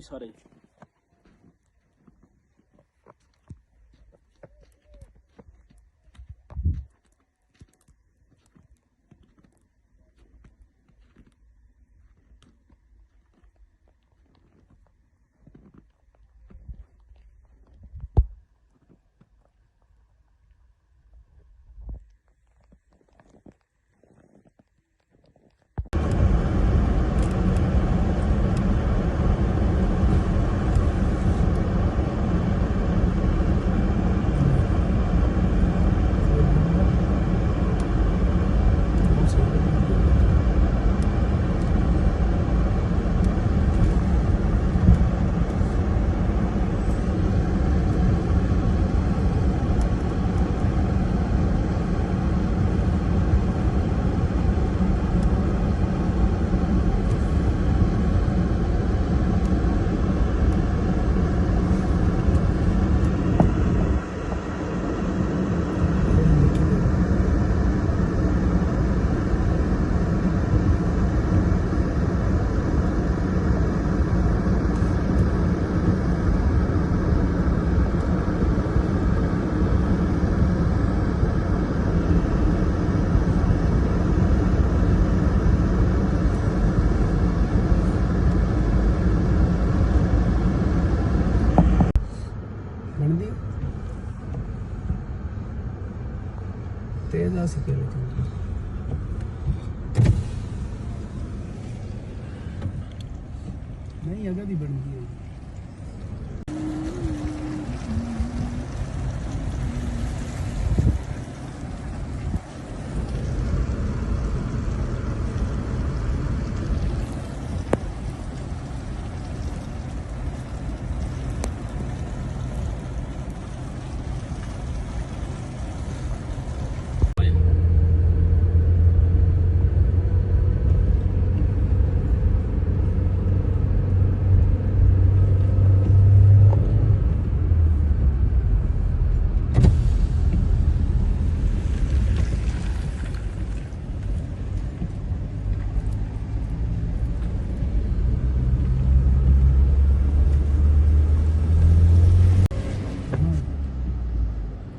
ਕਾਫੀ ਸਾਰੇ। तेज आ सके नहीं अगर भी बन गई है।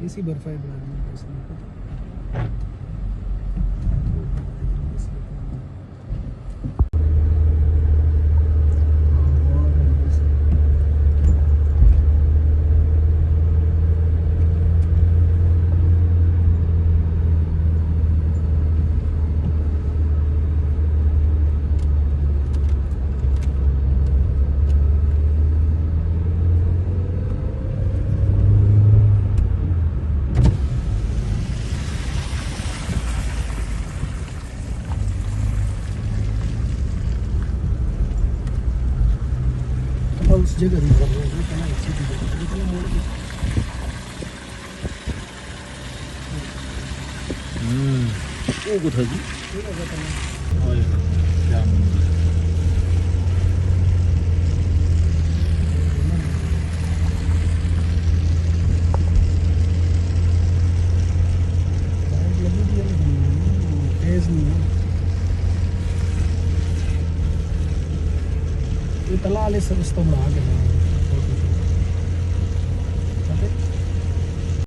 ऐसी बर्फाई बनानी इसमें उस जगह नहीं कर रहे हैं पहले इसी जगह पहले मोड़ के वो कुछ जी ये लगा था और क्या लगी थी तेज नहीं है ये तला ले सब इस्तेमाल आ गया